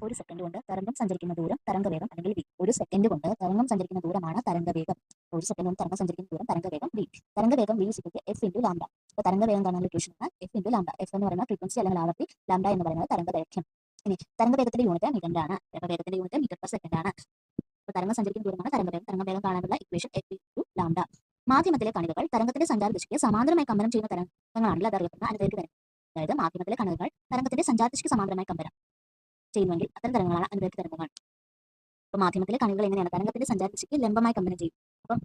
ഒരു സെക്കൻഡ് കൊണ്ട് തരംഗം സഞ്ചരിക്കുന്ന ദൂരം തരംഗവേഗം അല്ലെങ്കിൽ വി. ഒരു സെക്കൻഡ് കൊണ്ട് തരംഗം സഞ്ചരിക്കുന്ന ദൂരമാണ് തരംഗവേഗം. ഒരു സെക്കൻഡ് കൊണ്ട് തരംഗം സഞ്ചരിക്കുന്ന ദൂരം തരംഗവേഗം വി. തരംഗവേഗം വി എഫ് ഇൻറ്റു ലാംഡ. അപ്പോൾ തരംഗവേഗം കാണാനുള്ള equation F into lambda. F എന്ന് പറയുന്നത് ഫ്രീക്വൻസി അല്ലെങ്കിൽ ആവൃത്തി, ലാംഡ എന്ന് പറയുന്നത് തരംഗദൈർഘ്യം. ഇനി തരംഗവേഗത്തിന്റെ യൂണിറ്റ് മീറ്ററിലാണ്. തരംഗവേഗത്തിന്റെ യൂണിറ്റ് മീറ്റർ പെർ സെക്കൻഡ് ആണ്. അപ്പോൾ തരംഗം സഞ്ചരിക്കുന്ന ദൂരമാണ് തരംഗവേഗം. തരംഗവേഗം കാണാനുള്ള ഇക്വേഷൻ എഫ് ഇൻറ്റു ലാംഡ. മാധ്യമത്തിലെ കണികകൾ തരംഗത്തിന്റെ സഞ്ചാര ദിശയ്ക്ക് സമാന്തരമായി കമ്പനം ചെയ്യുന്ന തരംഗങ്ങളാണല്ലോ അതറിയപ്പെടുന്ന അനുദൈർഘ്യ തരംഗം. അതായത് മാധ്യമത്തിലെ കണികകൾ തരംഗത്തിന്റെ സഞ്ചാര ദിശയ്ക്ക് സമാന്തരമായി കമ്പനം ചെയ്യുമെങ്കിൽ അത്തരം തരംഗങ്ങളാണ് അനുദൈർഘ്യ തരംഗങ്ങൾ. അപ്പോൾ മാധ്യമത്തിലെ കണികകൾ എങ്ങനെയാണ് തരംഗത്തിന്റെ സഞ്ചാര ദിശയ്ക്ക് ലംബമായി കമ്പനം ചെയ്യും. അപ്പം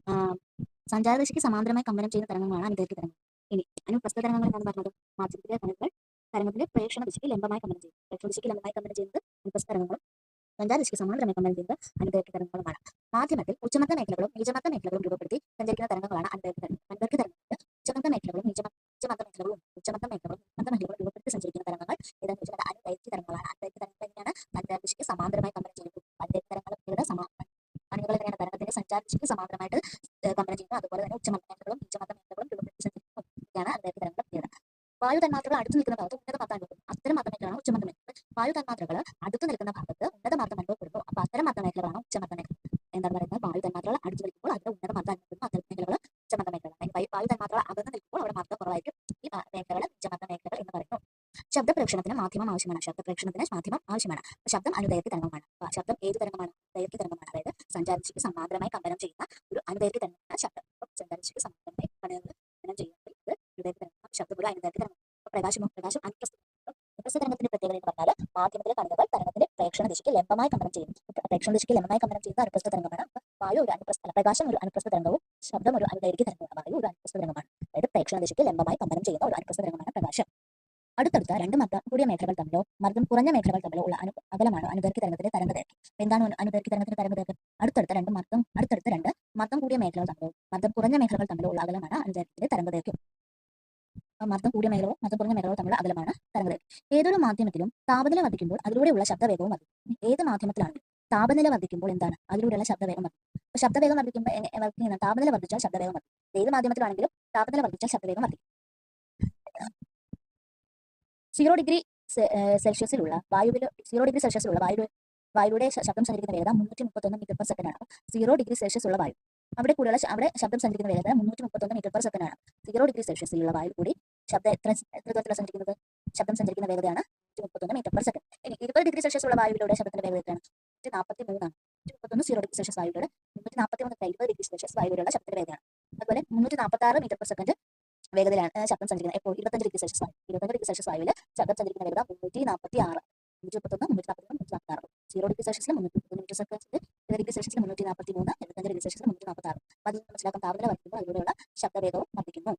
സഞ്ചാര ദിശയ്ക്ക് സമാന്തരമായി കമ്പനം ചെയ്യുന്ന തരംഗങ്ങളാണ് അനുദൈർഘ്യ തരംഗങ്ങൾ. ഇനി അനുപ്രസ്ഥ തരംഗങ്ങൾ എന്നാണ് പറഞ്ഞത്. മാധ്യമത്തിലെ കണികകൾ തരംഗത്തിന്റെ പ്രേക്ഷണ ദിശയ്ക്ക് ലംബമായി കമ്പനം ചെയ്യും. പ്രേക്ഷണ ദിശയ്ക്ക് ലംബമായി കമ്പനം ചെയ്യുന്നത് അനുപ്രസ്ഥ തരംഗങ്ങളും സഞ്ചാര ദിശയ്ക്ക് സമാന്തരമായി കമ്പനം ചെയ്യുന്നത് അനുദൈർഘ്യ തരംഗങ്ങളുമാണ്. മാധ്യമത്തിൽ ഉച്ചമർദ്ദ മേഖലകളും നീചമർദ്ദ മേഖലകളും രൂപപ്പെടുത്തി സഞ്ചരിക്കുന്ന തരംഗങ്ങളാണ് അനുദൈർഘ്യ തരംഗങ്ങൾ. അനുദൈർഘ്യ തരംഗത്തിൽ ഉച്ചമർദ്ദ മേഖലകളും നീചമർദ്ദ മേഖലകളും രൂപപ്പെടുത്തി സഞ്ചരിക്കുന്ന തരംഗങ്ങൾ ഏതാണെന്ന് വെച്ചാൽ അനുദൈർഘ്യ തരംഗങ്ങളാണ്. അനുദൈർഘ്യ തരംഗങ്ങൾ എങ്ങനെയാണ് സഞ്ചാര ദിശയ്ക്ക് സമാന്തരമായി കമ്പനം ചെയ്യുന്നത്. അനുദൈർഘ്യ തരംഗങ്ങൾ കണികകൾ എങ്ങനെയാണ് തരംഗത്തിന്റെ സഞ്ചാര ദിശയ്ക്ക് സമാന്തരമായിട്ട് കമ്പനം ചെയ്യുന്നത്. അതുപോലെ തന്നെ ഉച്ചമർദ്ദ മേഖലകളും നീചമർദ്ദ മേഖലകളും രൂപപ്പെടുത്തി സഞ്ചരിക്കുന്നതാണ് അനുദൈർഘ്യ തരംഗങ്ങളുടെ പ്രത്യേകത. വായു തന്മാത്രകൾ അടുത്ത് നിൽക്കുന്ന ഭാഗത്ത് ഉന്നത മർദ്ദം അനുഭവപ്പെടും. അത്തരം മർദ്ദ മേഖലയാണ് ഉച്ചമർദ്ദ മേഖല. വായു തന്മാത്രകൾ അടുത്ത് നിൽക്കുന്ന ഭാഗത്ത് ഉന്നത മർദ്ദം അനുഭവപ്പെടുന്നു. അപ്പോൾ അത്തരം മർദ്ദ മേഖലകളാണ് ഉച്ചമർദ്ദ മേഖല. എന്താണ് പറയുന്നത്, വായു തന്മാത്രകൾ അടുത്ത് നിൽക്കുമ്പോൾ അതിൽ ഉന്നത മർദ്ദം അനുഭവപ്പെടുന്നു. അത്തരം മേഖലകൾ ഉച്ചമർദ്ദ മേഖലകളാണ്. വായു തന്മാത്രകൾ അകന്ന് നിൽക്കുമ്പോൾ അവിടെ മർദ്ദം കുറവായിരിക്കും. ഈ മേഖലകൾ ഉച്ചമർദ്ദ മേഖലകൾ എന്ന് പറയുന്നു. ശബ്ദ പ്രേക്ഷണത്തിന് മാധ്യമം ആവശ്യമാണ്. ശബ്ദ പ്രേക്ഷണത്തിന് മാധ്യമം ആവശ്യമാണ്. ശബ്ദം അനുദൈർഘ്യ തരംഗമാണ്. ശബ്ദം ഏത് തരംഗമാണ്? ദൈർഘ്യ തരംഗമാണ്. അതായത് സഞ്ചാര ദിശയ്ക്ക് സമാന്തരമായി കമ്പനം ചെയ്യുന്ന ഒരു അനുദൈർഘ്യ തരംഗമാണ് ശബ്ദം. സഞ്ചാര ദിശയ്ക്ക് സമാന്തരമായി കമ്പനം ചെയ്യുന്നത് ഇത് അനുദൈർഘ്യ തരംഗം. ശബ്ദം ഒരു അനുദൈർഘ്യ തരംഗം. പ്രകാശം അനുപ്രസ്ഥ തരംഗത്തിന്റെ പ്രത്യേകത എന്ന് പറഞ്ഞാൽ മാധ്യമത്തിലെ കണികകൾ തരംഗത്തിന്റെ പ്രേക്ഷണ ദിശയ്ക്ക് ലംബമായി കമ്പനം ചെയ്യുന്നു. പ്രേക്ഷണ ദിശയ്ക്ക് ലംബമായി കമ്പനം ചെയ്യുന്ന അനുപ്രസ്ഥ തരംഗമാണ്. വായു ഒരു പ്രകാശം ഒരു അനുപ്രസ്ഥ തരംഗവും ശബ്ദം ഒരു അനുദൈർഘ്യ തരംഗമാണ്. വായു ഒരു അനുപ്രസ്ഥ തരംഗമാണ്. അതായത് പ്രേക്ഷണ ദിശയ്ക്ക് ലംബമായി കമ്പനം ചെയ്യുന്ന ഒരു അനുപ്രസ്ഥ തരംഗമാണ് പ്രകാശം. അടുത്തടുത്ത രണ്ട് മർദ്ദം കൂടിയ മേഖലകൾ തമ്മിലോ മർദ്ദം കുറഞ്ഞ മേഖലകൾ തമ്മിലോ ഉള്ള അകലമാണ് അനുദൈർഘ്യ തരംഗത്തിന്റെ തരംഗദൈർഘ്യം. എന്താണ് അനുദൈർഘ്യ തരംഗത്തിന്റെ തരംഗദൈർഘ്യം? അടുത്തടുത്ത രണ്ട് മർദ്ദം കൂടിയ മേഖലകൾ തമ്മിലോ മർദ്ദം കുറഞ്ഞ മേഖലകൾ തമ്മിലോ ഉള്ള അകലമാണ് അനുദൈർഘ്യത്തിന്റെ തരംഗദൈർഘ്യം. മർദ്ദം കൂടിയ മേഖലയോ മർദ്ദം കുറഞ്ഞ മേഖലയോ തമ്മിലുള്ള അകലമാണ് തരംഗദൈർഘ്യം. ഏതൊരു മാധ്യമത്തിലും താപനില വർദ്ധിക്കുമ്പോൾ അതിലൂടെയുള്ള ശബ്ദവേഗവും വർദ്ധിക്കും. ഏത് മാധ്യമത്തിലാണെങ്കിലും താപനില വർദ്ധിക്കുമ്പോൾ എന്താണ് അതിലൂടെയുള്ള ശബ്ദവേഗം വർദ്ധിക്കും. അപ്പോൾ ശബ്ദവേഗം വർദ്ധിക്കുമ്പോൾ താപനില വർദ്ധിച്ചാൽ ശബ്ദവേഗം വർദ്ധിക്കും. ഏത് മാധ്യമത്തിലാണെങ്കിലും താപനില വർദ്ധിച്ചാൽ ശബ്ദവേഗം വർദ്ധിക്കും. 0 ഡിഗ്രി സെൽഷ്യസിലുള്ള വായുവിലൂടെ ശബ്ദം സഞ്ചരിക്കുന്ന വേഗത 331 മീറ്റർ പെർ സെക്കൻഡ് ആണ്. 0 ഡിഗ്രി സെൽഷ്യസ് ഉള്ള വായു അവിടെ ശബ്ദം സഞ്ചരിക്കുന്ന വേഗത 331 മീറ്റർ പെർ സെക്കൻഡ് ആണ്. 0 ഡിഗ്രി സെൽഷ്യസിലുള്ള വായു കൂടി ശബ്ദം എത്ര ദൂരത്തിലാണ് സഞ്ചരിക്കുന്നത്? ശബ്ദം സഞ്ചരിക്കുന്ന വേഗതയാണ് 131 മീറ്റർ പെർ സെക്കൻഡ്. ഇനി 20 ഡിഗ്രി സെൽഷ്യസ് ഉള്ള വായുവിലൂടെ ശബ്ദത്തിന്റെ വേഗതയാണ് 143 ആണ്. 131 0 ഡിഗ്രി സെൽഷ്യസ് വായുവിലൂടെ 143 20 ഡിഗ്രി സെൽഷ്യസ് വായുവിലുള്ള ശബ്ദത്തിന്റെ വേഗതയാണ്. അതുപോലെ 346 മീറ്റർ പെർ സെക്കൻഡ് വേഗതയിലാണ് ശബ്ദം സഞ്ചരിക്കുന്നത്. എപ്പോൾ 25 ഡിഗ്രി സെൽഷ്യസ് വായു. 25 ഡിഗ്രി സെൽഷ്യസ് വായുവിൽ ശബ്ദം സഞ്ചരിക്കുന്ന വേഗത 346 0 ഡിഗ്രി സെൽഷ്യസിൽ 331 മീറ്റർ സെക്കൻഡ്, 20 ഡിഗ്രി സെൽഷ്യസിൽ 343, 25 ഡിഗ്രി സെൽഷ്യസിൽ 346. അതിൽ മനസ്സിലാക്കാൻ താപനില വർദ്ധിക്കുമ്പോൾ അതിലൂടെയുള്ള ശബ്ദവേഗവും വർദ്ധിക്കുന്നു.